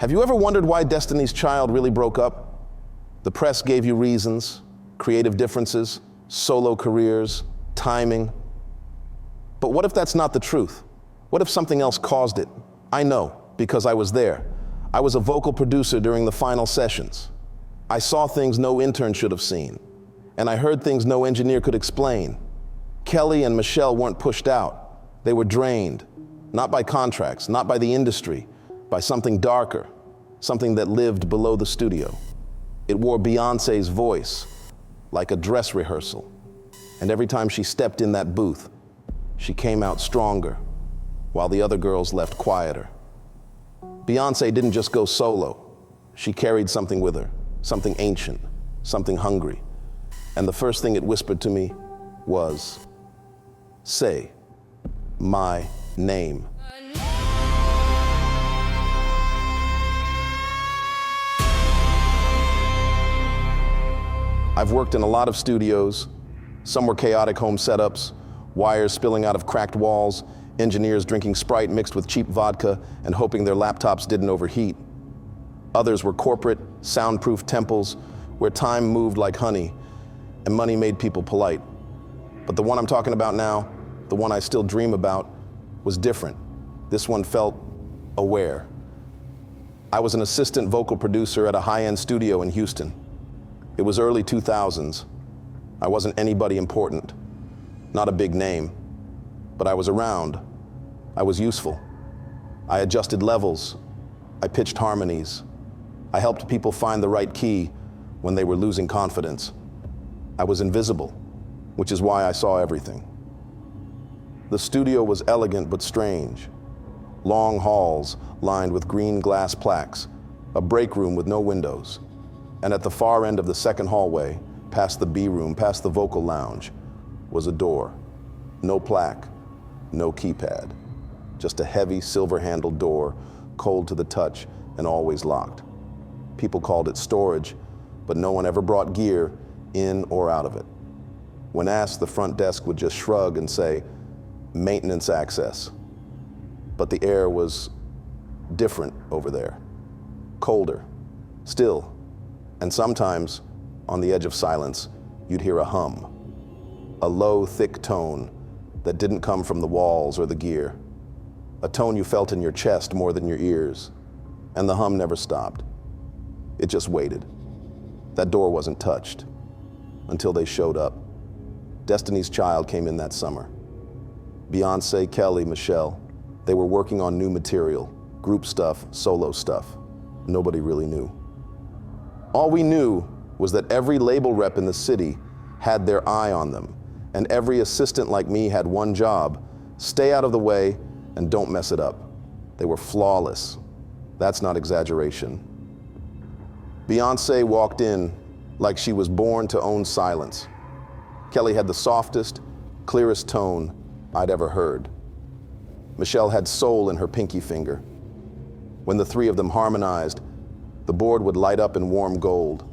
Have you ever wondered why Destiny's Child really broke up? The press gave you reasons, creative differences, solo careers, timing. But what if that's not the truth? What if something else caused it? I know, because I was there. I was a vocal producer during the final sessions. I saw things no intern should have seen, and I heard things no engineer could explain. Kelly and Michelle weren't pushed out. They were drained, not by contracts, not by the industry, by something darker, something that lived below the studio. It wore Beyonce's voice, like a dress rehearsal. And every time she stepped in that booth, she came out stronger, while the other girls left quieter. Beyonce didn't just go solo. She carried something with her, something ancient, something hungry. And the first thing it whispered to me was, "Say my name." I've worked in a lot of studios. Some were chaotic home setups, wires spilling out of cracked walls, engineers drinking Sprite mixed with cheap vodka and hoping their laptops didn't overheat. Others were corporate, soundproof temples where time moved like honey and money made people polite. But the one I'm talking about now, the one I still dream about, was different. This one felt aware. I was an assistant vocal producer at a high-end studio in Houston. It was early 2000s. I wasn't anybody important, not a big name, but I was around. I was useful. I adjusted levels. I pitched harmonies. I helped people find the right key when they were losing confidence. I was invisible, which is why I saw everything. The studio was elegant but strange. Long halls lined with green glass plaques, a break room with no windows. And at the far end of the second hallway, past the B room, past the vocal lounge, was a door. No plaque, no keypad. Just a heavy silver-handled door, cold to the touch and always locked. People called it storage, but no one ever brought gear in or out of it. When asked, the front desk would just shrug and say, "Maintenance access." But the air was different over there. Colder, still, and sometimes, on the edge of silence, you'd hear a hum. A low, thick tone that didn't come from the walls or the gear. A tone you felt in your chest more than your ears. And the hum never stopped. It just waited. That door wasn't touched until they showed up. Destiny's Child came in that summer. Beyonce, Kelly, Michelle, they were working on new material, group stuff, solo stuff. Nobody really knew. All we knew was that every label rep in the city had their eye on them, and every assistant like me had one job: stay out of the way and don't mess it up. They were flawless. That's not exaggeration. Beyonce walked in like she was born to own silence. Kelly had the softest, clearest tone I'd ever heard. Michelle had soul in her pinky finger. When the three of them harmonized, the board would light up in warm gold,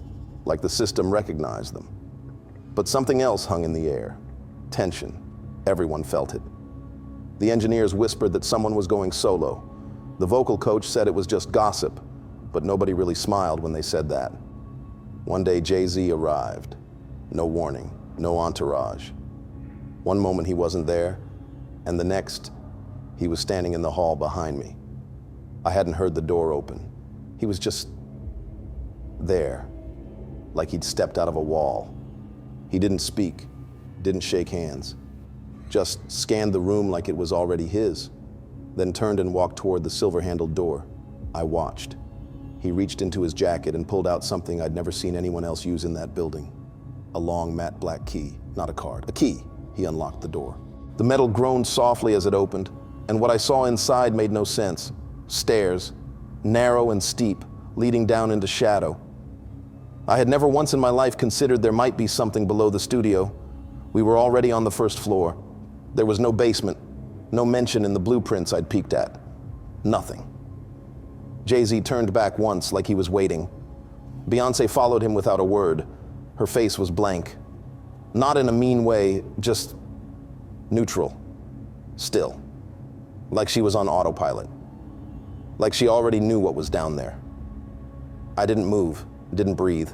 like the system recognized them. But something else hung in the air. Tension. Everyone felt it. The engineers whispered that someone was going solo. The vocal coach said it was just gossip, but nobody really smiled when they said that. One day, Jay-Z arrived. No warning, no entourage. One moment he wasn't there, and the next, he was standing in the hall behind me. I hadn't heard the door open. He was just there, like he'd stepped out of a wall. He didn't speak, didn't shake hands, just scanned the room like it was already his, then turned and walked toward the silver-handled door. I watched. He reached into his jacket and pulled out something I'd never seen anyone else use in that building. A long matte black key, not a card, a key. He unlocked the door. The metal groaned softly as it opened, and what I saw inside made no sense. Stairs, narrow and steep, leading down into shadow. I had never once in my life considered there might be something below the studio. We were already on the first floor. There was no basement, no mention in the blueprints I'd peeked at. Nothing. Jay-Z turned back once, like he was waiting. Beyonce followed him without a word. Her face was blank. Not in a mean way, just neutral. Still. Like she was on autopilot. like she already knew what was down there. I didn't move, didn't breathe.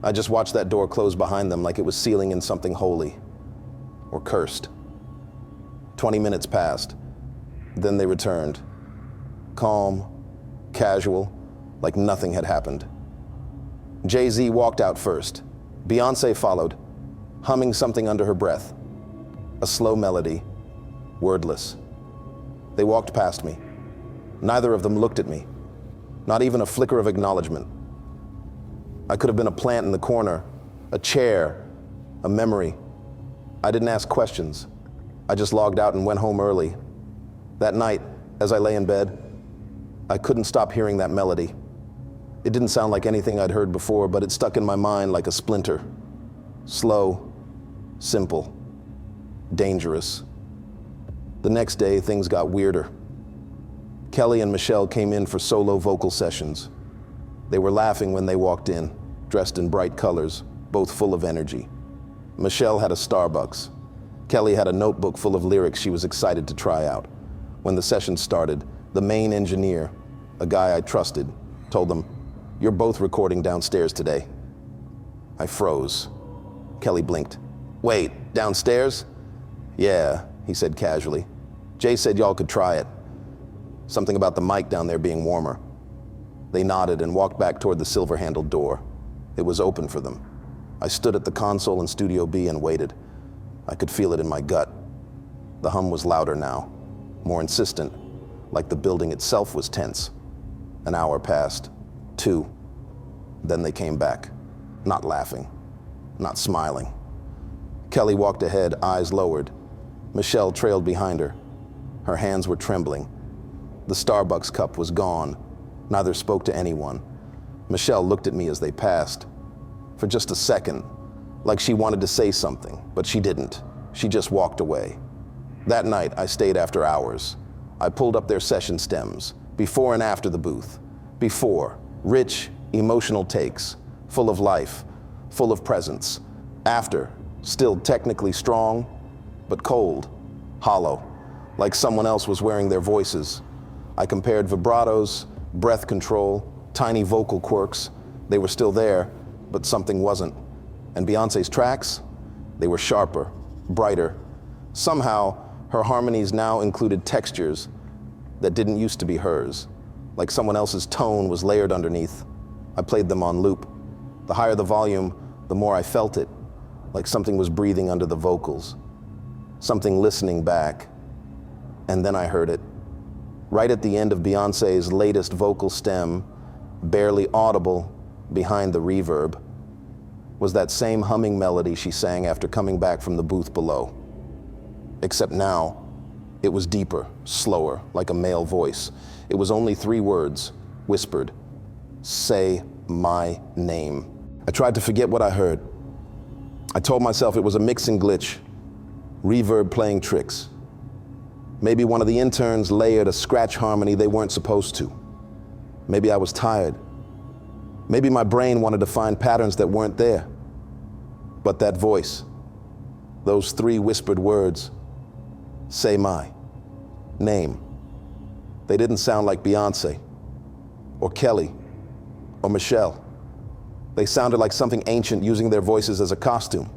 I just watched that door close behind them like it was sealing in something holy or cursed. 20 minutes passed. Then they returned. Calm, casual, like nothing had happened. Jay-Z walked out first. Beyonce followed, humming something under her breath. A slow melody, wordless. They walked past me. Neither of them looked at me. Not even a flicker of acknowledgement. I could have been a plant in the corner, a chair, a memory. I didn't ask questions. I just logged out and went home early. That night, as I lay in bed, I couldn't stop hearing that melody. It didn't sound like anything I'd heard before, but it stuck in my mind like a splinter. Slow, simple, dangerous. The next day, things got weirder. Kelly and Michelle came in for solo vocal sessions. They were laughing when they walked in, dressed in bright colors, both full of energy. Michelle had a Starbucks. Kelly had a notebook full of lyrics she was excited to try out. When the session started, the main engineer, a guy I trusted, told them, "You're both recording downstairs today." I froze. Kelly blinked. "Wait, downstairs?" "Yeah," he said casually. "Jay said y'all could try it. Something about the mic down there being warmer." They nodded and walked back toward the silver-handled door. It was open for them. I stood at the console in Studio B and waited. I could feel it in my gut. The hum was louder now, more insistent, like the building itself was tense. An hour passed, 2. Then they came back, not laughing, not smiling. Kelly walked ahead, eyes lowered. Michelle trailed behind her. Her hands were trembling. The Starbucks cup was gone. Neither spoke to anyone. Michelle looked at me as they passed. For just a second, like she wanted to say something, but she didn't. She just walked away. That night, I stayed after hours. I pulled up their session stems, before and after the booth. Before, rich, emotional takes, full of life, full of presence. After, still technically strong, but cold, hollow, like someone else was wearing their voices. I compared vibratos, breath control, tiny vocal quirks. They were still there, but something wasn't. And Beyonce's tracks, they were sharper, brighter. Somehow, her harmonies now included textures that didn't used to be hers, like someone else's tone was layered underneath. I played them on loop. The higher the volume, the more I felt it, like something was breathing under the vocals, something listening back. And then I heard it. Right at the end of Beyonce's latest vocal stem, barely audible behind the reverb, was that same humming melody she sang after coming back from the booth below. Except now, it was deeper, slower, like a male voice. It was only 3 words, whispered. "Say my name." I tried to forget what I heard. I told myself it was a mixing glitch, reverb playing tricks. Maybe one of the interns layered a scratch harmony they weren't supposed to. Maybe I was tired. Maybe my brain wanted to find patterns that weren't there. But that voice, those 3 whispered words, "Say my name," they didn't sound like Beyonce, or Kelly, or Michelle. They sounded like something ancient using their voices as a costume.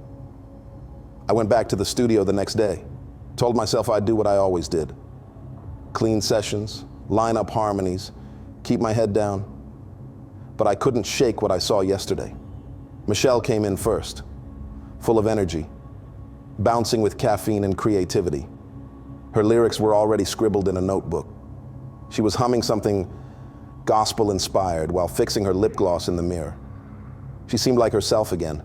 I went back to the studio the next day, told myself I'd do what I always did. Clean sessions, line up harmonies, keep my head down. But I couldn't shake what I saw yesterday. Michelle came in first, full of energy, bouncing with caffeine and creativity. Her lyrics were already scribbled in a notebook. She was humming something gospel-inspired while fixing her lip gloss in the mirror. She seemed like herself again.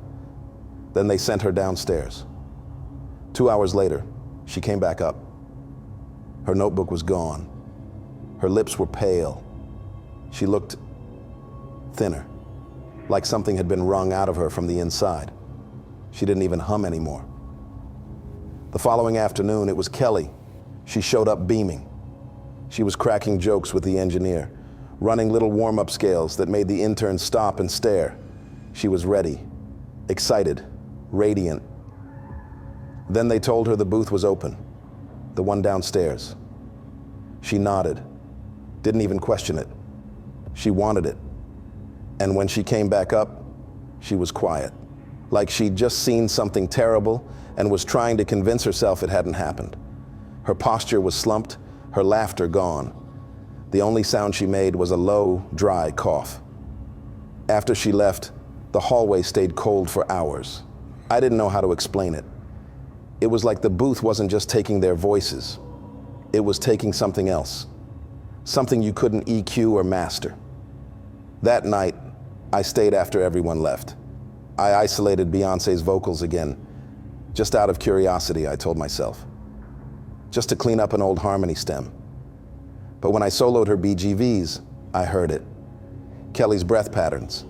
Then they sent her downstairs. 2 hours later, she came back up. Her notebook was gone. Her lips were pale. She looked thinner, like something had been wrung out of her from the inside. She didn't even hum anymore. The following afternoon, it was Kelly. She showed up beaming. She was cracking jokes with the engineer, running little warm-up scales that made the intern stop and stare. She was ready, excited, radiant. Then they told her the booth was open, the one downstairs. She nodded, didn't even question it. She wanted it. And when she came back up, she was quiet, like she'd just seen something terrible and was trying to convince herself it hadn't happened. Her posture was slumped, her laughter gone. The only sound she made was a low, dry cough. After she left, the hallway stayed cold for hours. I didn't know how to explain it. It was like the booth wasn't just taking their voices. It was taking something else, something you couldn't EQ or master. That night, I stayed after everyone left. I isolated Beyonce's vocals again, just out of curiosity, I told myself. Just to clean up an old harmony stem. But when I soloed her BGVs, I heard it. Kelly's breath patterns.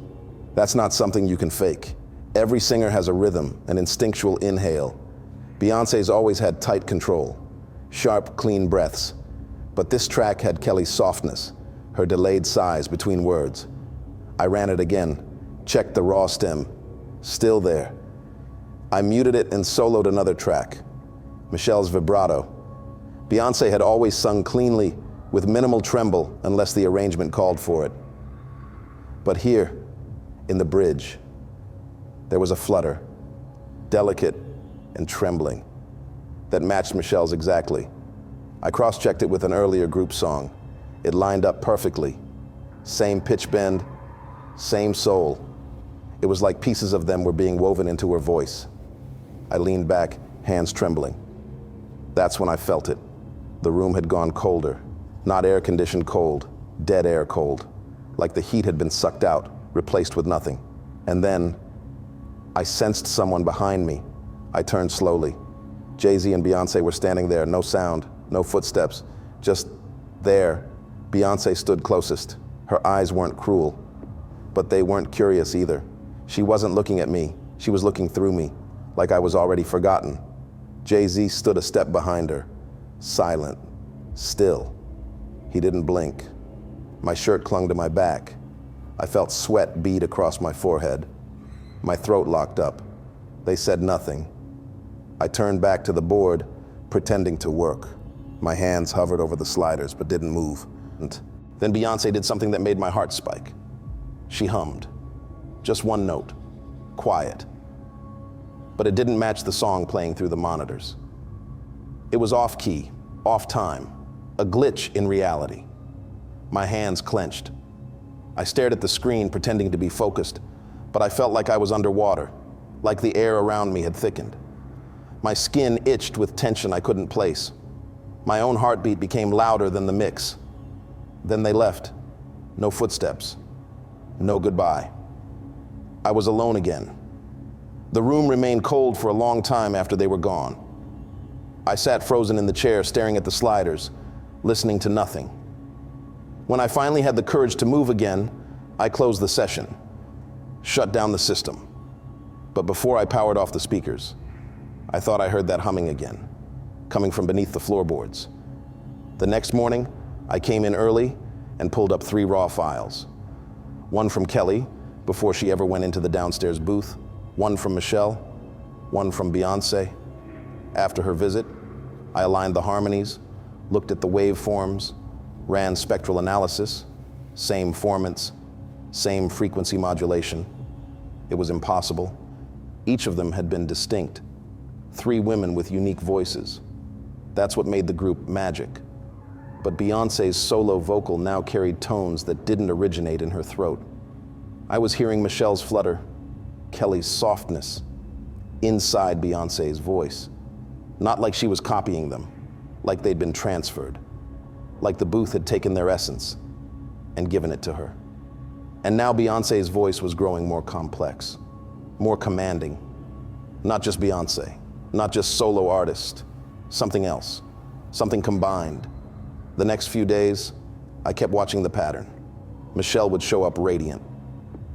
That's not something you can fake. Every singer has a rhythm, an instinctual inhale. Beyonce's always had tight control, sharp, clean breaths. But this track had Kelly's softness, her delayed sighs between words. I ran it again, checked the raw stem, still there. I muted it and soloed another track, Michelle's vibrato. Beyonce had always sung cleanly, with minimal tremble unless the arrangement called for it. But here, in the bridge, there was a flutter, delicate and trembling, that matched Michelle's exactly. I cross-checked it with an earlier group song. It lined up perfectly. Same pitch bend, same soul. It was like pieces of them were being woven into her voice. I leaned back, hands trembling. That's when I felt it. The room had gone colder, not air-conditioned cold, dead air cold, like the heat had been sucked out, replaced with nothing. And then I sensed someone behind me. I turned slowly. Jay-Z and Beyonce were standing there, no sound, no footsteps, just there. Beyonce stood closest. Her eyes weren't cruel, but they weren't curious either. She wasn't looking at me. She was looking through me, like I was already forgotten. Jay-Z stood a step behind her, silent, still. He didn't blink. My shirt clung to my back. I felt sweat bead across my forehead. My throat locked up. They said nothing. I turned back to the board, pretending to work. My hands hovered over the sliders, but didn't move. And then Beyonce did something that made my heart spike. She hummed. Just one note. Quiet. But it didn't match the song playing through the monitors. It was off-key, off-time, a glitch in reality. My hands clenched. I stared at the screen, pretending to be focused, but I felt like I was underwater, like the air around me had thickened. My skin itched with tension I couldn't place. My own heartbeat became louder than the mix. Then they left. No footsteps. No goodbye. I was alone again. The room remained cold for a long time after they were gone. I sat frozen in the chair, staring at the sliders, listening to nothing. When I finally had the courage to move again, I closed the session, shut down the system. But before I powered off the speakers, I thought I heard that humming again, coming from beneath the floorboards. The next morning, I came in early and pulled up 3 raw files. One from Kelly, before she ever went into the downstairs booth, one from Michelle, one from Beyonce. After her visit, I aligned the harmonies, looked at the waveforms, ran spectral analysis, same formants, same frequency modulation. It was impossible. Each of them had been distinct. 3 women with unique voices. That's what made the group magic. But Beyonce's solo vocal now carried tones that didn't originate in her throat. I was hearing Michelle's flutter, Kelly's softness, inside Beyonce's voice. Not like she was copying them, like they'd been transferred. Like the booth had taken their essence and given it to her. And now Beyonce's voice was growing more complex, more commanding. Not just Beyonce, not just solo artist, something else, something combined. The next few days, I kept watching the pattern. Michelle would show up radiant.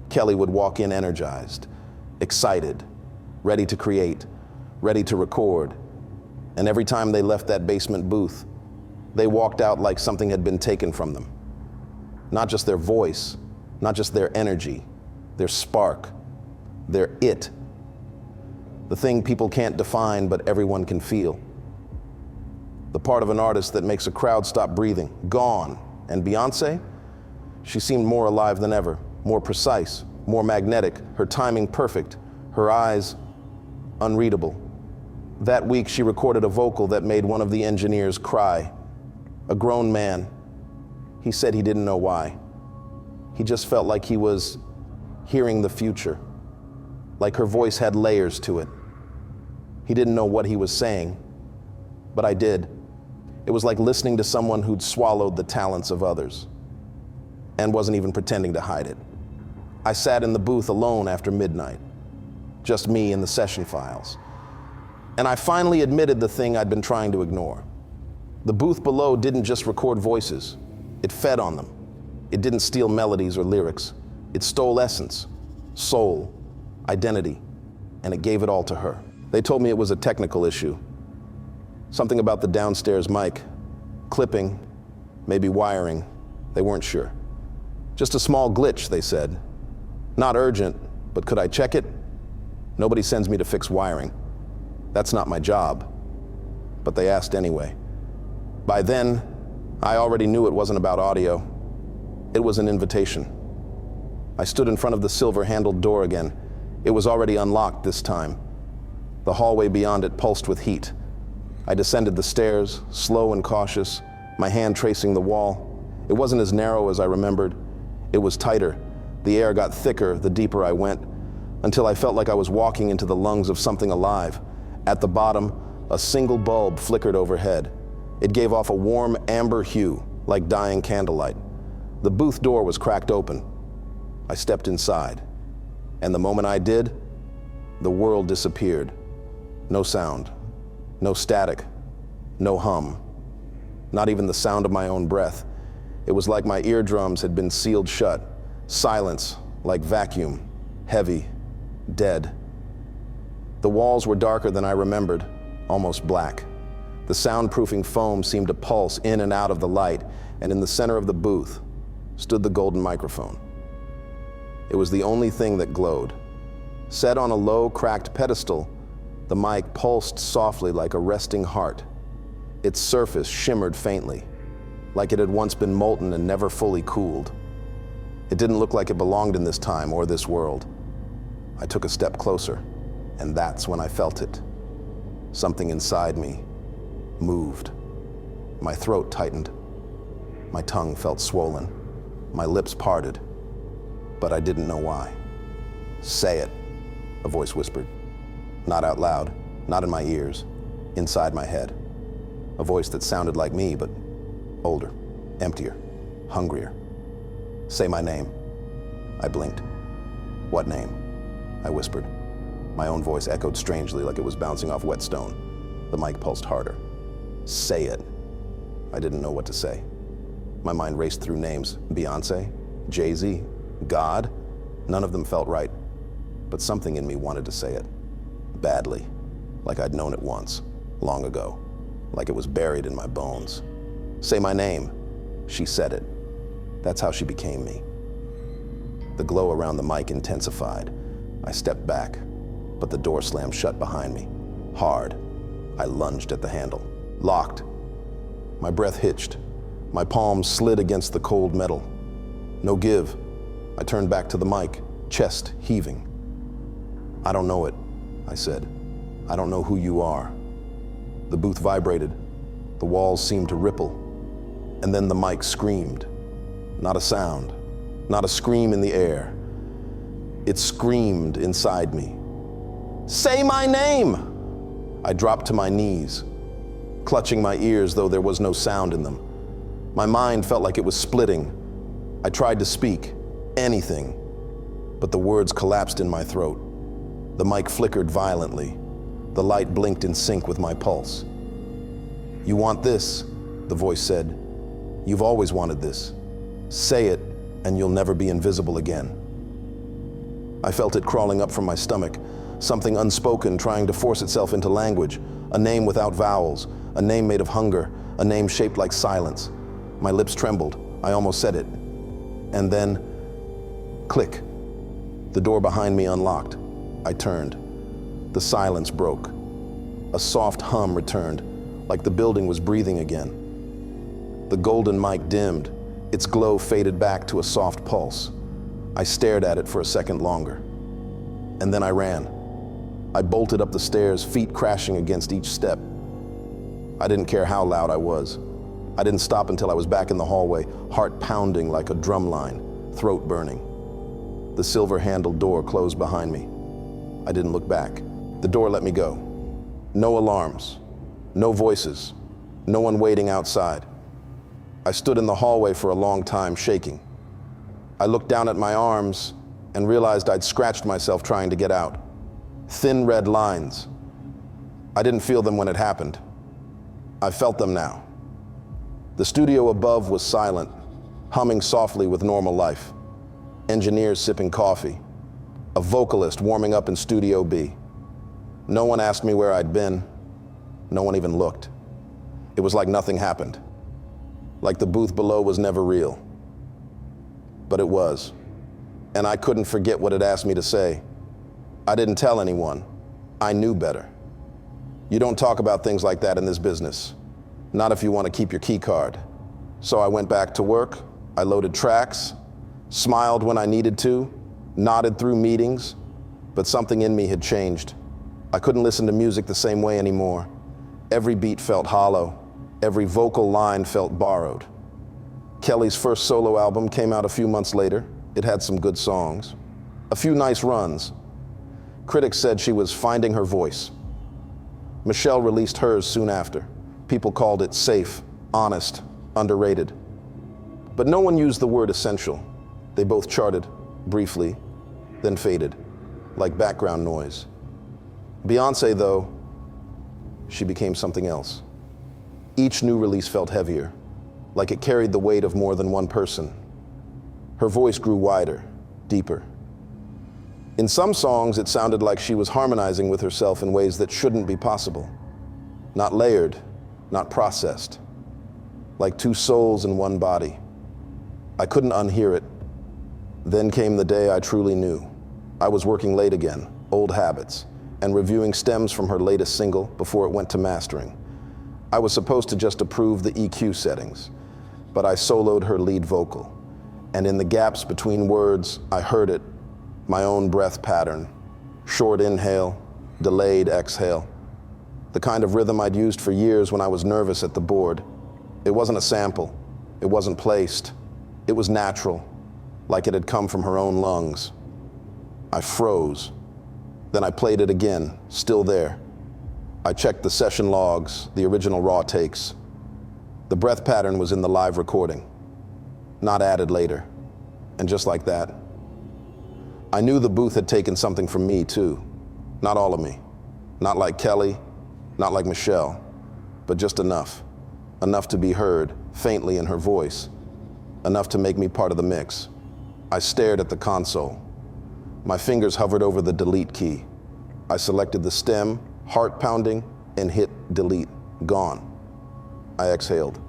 Kelly would walk in energized, excited, ready to create, ready to record. And every time they left that basement booth, they walked out like something had been taken from them. Not just their voice, not just their energy, their spark, their it. The thing people can't define, but everyone can feel. The part of an artist that makes a crowd stop breathing, gone, And Beyonce? She seemed more alive than ever, more precise, more magnetic, her timing perfect, her eyes unreadable. That week, she recorded a vocal that made one of the engineers cry. A grown man. He said he didn't know why. He just felt like he was hearing the future, like her voice had layers to it. He didn't know what he was saying, but I did. It was like listening to someone who'd swallowed the talents of others and wasn't even pretending to hide it. I sat in the booth alone after midnight, just me and the session files. And I finally admitted the thing I'd been trying to ignore. The booth below didn't just record voices, it fed on them. It didn't steal melodies or lyrics. It stole essence, soul, identity, and it gave it all to her. They told me it was a technical issue. Something about the downstairs mic, clipping, maybe wiring, they weren't sure. Just a small glitch, they said. Not urgent, but could I check it? Nobody sends me to fix wiring. That's not my job. But they asked anyway. By then, I already knew it wasn't about audio. It was an invitation. I stood in front of the silver-handled door again. It was already unlocked this time. The hallway beyond it pulsed with heat. I descended the stairs, slow and cautious, my hand tracing the wall. It wasn't as narrow as I remembered. It was tighter. The air got thicker the deeper I went, until I felt like I was walking into the lungs of something alive. At the bottom, a single bulb flickered overhead. It gave off a warm amber hue, like dying candlelight. The booth door was cracked open. I stepped inside, and the moment I did, the world disappeared. No sound, no static, no hum, not even the sound of my own breath. It was like my eardrums had been sealed shut. Silence, like vacuum, heavy, dead. The walls were darker than I remembered, almost black. The soundproofing foam seemed to pulse in and out of the light, and in the center of the booth stood the golden microphone. It was the only thing that glowed. Set on a low, cracked pedestal, the mic pulsed softly like a resting heart. Its surface shimmered faintly, like it had once been molten and never fully cooled. It didn't look like it belonged in this time or this world. I took a step closer, and that's when I felt it. Something inside me moved. My throat tightened. My tongue felt swollen. My lips parted, but I didn't know why. "Say it," a voice whispered. Not out loud, not in my ears, inside my head. A voice that sounded like me, but older, emptier, hungrier. "Say my name." I blinked. "What name?" I whispered. My own voice echoed strangely like it was bouncing off wet stone. The mic pulsed harder. "Say it." I didn't know what to say. My mind raced through names. Beyonce, Jay-Z, God. None of them felt right, but something in me wanted to say it. Badly, like I'd known it once, long ago, like it was buried in my bones. "Say my name." She said it. That's how she became me. The glow around the mic intensified. I stepped back, but the door slammed shut behind me. Hard. I lunged at the handle. Locked. My breath hitched. My palms slid against the cold metal. No give. I turned back to the mic, chest heaving. "I don't know it," I said. "I don't know who you are." The booth vibrated. The walls seemed to ripple. And then the mic screamed. Not a sound, not a scream in the air. It screamed inside me. "Say my name!" I dropped to my knees, clutching my ears though there was no sound in them. My mind felt like it was splitting. I tried to speak, anything, but the words collapsed in my throat. The mic flickered violently. The light blinked in sync with my pulse. "You want this," the voice said. "You've always wanted this. Say it, and you'll never be invisible again." I felt it crawling up from my stomach, something unspoken trying to force itself into language, a name without vowels, a name made of hunger, a name shaped like silence. My lips trembled. I almost said it. And then, click. The door behind me unlocked. I turned. The silence broke. A soft hum returned, like the building was breathing again. The golden mic dimmed, Its glow faded back to a soft pulse. I stared at it for a second longer. And then I ran. I bolted up the stairs, feet crashing against each step. I didn't care how loud I was. I didn't stop until I was back in the hallway, heart pounding like a drum line, throat burning. The silver-handled door closed behind me. I didn't look back. The door let me go. No alarms, no voices, no one waiting outside. I stood in the hallway for a long time, shaking. I looked down at my arms and realized I'd scratched myself trying to get out. Thin red lines. I didn't feel them when it happened. I felt them now. The studio above was silent, humming softly with normal life. Engineers sipping coffee. A vocalist warming up in Studio B. No one asked me where I'd been. No one even looked. It was like nothing happened. Like the booth below was never real. But it was. And I couldn't forget what it asked me to say. I didn't tell anyone. I knew better. You don't talk about things like that in this business. Not if you want to keep your key card. So I went back to work. I loaded tracks, smiled when I needed to, nodded through meetings, but something in me had changed. I couldn't listen to music the same way anymore. Every beat felt hollow. Every vocal line felt borrowed. Kelly's first solo album came out a few months later. It had some good songs, a few nice runs. Critics said she was finding her voice. Michelle released hers soon after. People called it safe, honest, underrated. But no one used the word essential. They both charted, briefly, then faded, like background noise. Beyonce, though, she became something else. Each new release felt heavier, like it carried the weight of more than one person. Her voice grew wider, deeper. In some songs, it sounded like she was harmonizing with herself in ways that shouldn't be possible. Not layered, not processed. Like two souls in one body. I couldn't unhear it. Then came the day I truly knew. I was working late again, old habits, and reviewing stems from her latest single before it went to mastering. I was supposed to just approve the EQ settings, but I soloed her lead vocal. And in the gaps between words, I heard it, my own breath pattern. Short inhale, delayed exhale. The kind of rhythm I'd used for years when I was nervous at the board. It wasn't a sample. It wasn't placed. It was natural, like it had come from her own lungs. I froze. Then I played it again, still there. I checked the session logs, the original raw takes. The breath pattern was in the live recording, not added later. And just like that, I knew the booth had taken something from me too. Not all of me. Not like Kelly, not like Michelle, but just enough. Enough to be heard, faintly in her voice. Enough to make me part of the mix. I stared at the console. My fingers hovered over the delete key. I selected the stem, heart pounding, and hit delete. Gone. I exhaled.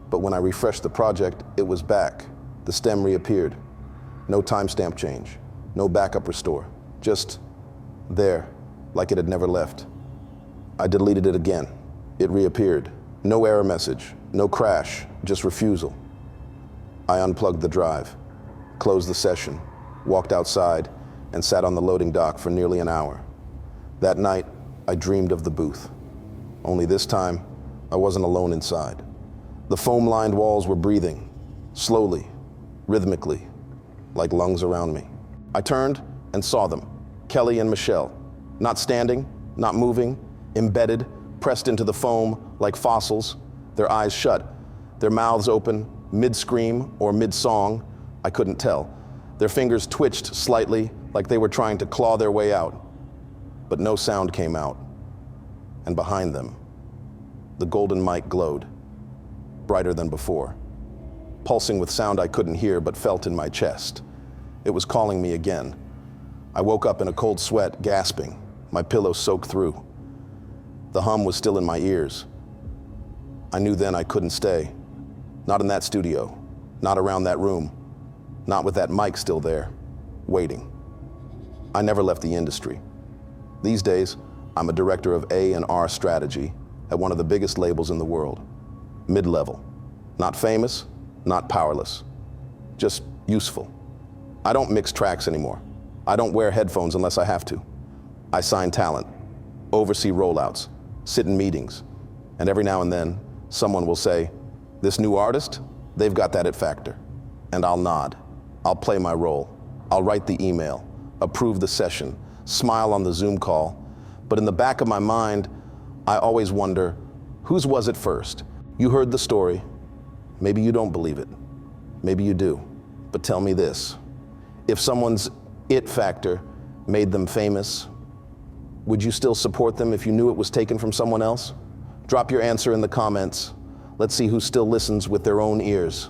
But when I refreshed the project, it was back. The stem reappeared. No timestamp change. No backup restore. Just there, like it had never left. I deleted it again. It reappeared. No error message, no crash, just refusal. I unplugged the drive, closed the session, walked outside, and sat on the loading dock for nearly an hour. That night, I dreamed of the booth. Only this time, I wasn't alone inside. The foam-lined walls were breathing, slowly, rhythmically, like lungs around me. I turned and saw them, Kelly and Michelle, not standing, not moving, embedded, pressed into the foam like fossils, their eyes shut, their mouths open, mid-scream or mid-song, I couldn't tell. Their fingers twitched slightly like they were trying to claw their way out, but no sound came out. And behind them, the golden mic glowed, brighter than before, pulsing with sound I couldn't hear but felt in my chest. It was calling me again. I woke up in a cold sweat, gasping, my pillow soaked through. The hum was still in my ears. I knew then I couldn't stay. Not in that studio, not around that room, not with that mic still there, waiting. I never left the industry. These days, I'm a director of A&R strategy at one of the biggest labels in the world. Mid-level. Not famous, not powerless, just useful. I don't mix tracks anymore. I don't wear headphones unless I have to. I sign talent, oversee rollouts, sit in meetings, and every now and then, someone will say, "This new artist, they've got that it factor." And I'll nod. I'll play my role. I'll write the email, approve the session, smile on the Zoom call. But in the back of my mind, I always wonder, whose was it first? You heard the story. Maybe you don't believe it. Maybe you do. But tell me this. If someone's it factor made them famous, would you still support them if you knew it was taken from someone else? Drop your answer in the comments. Let's see who still listens with their own ears.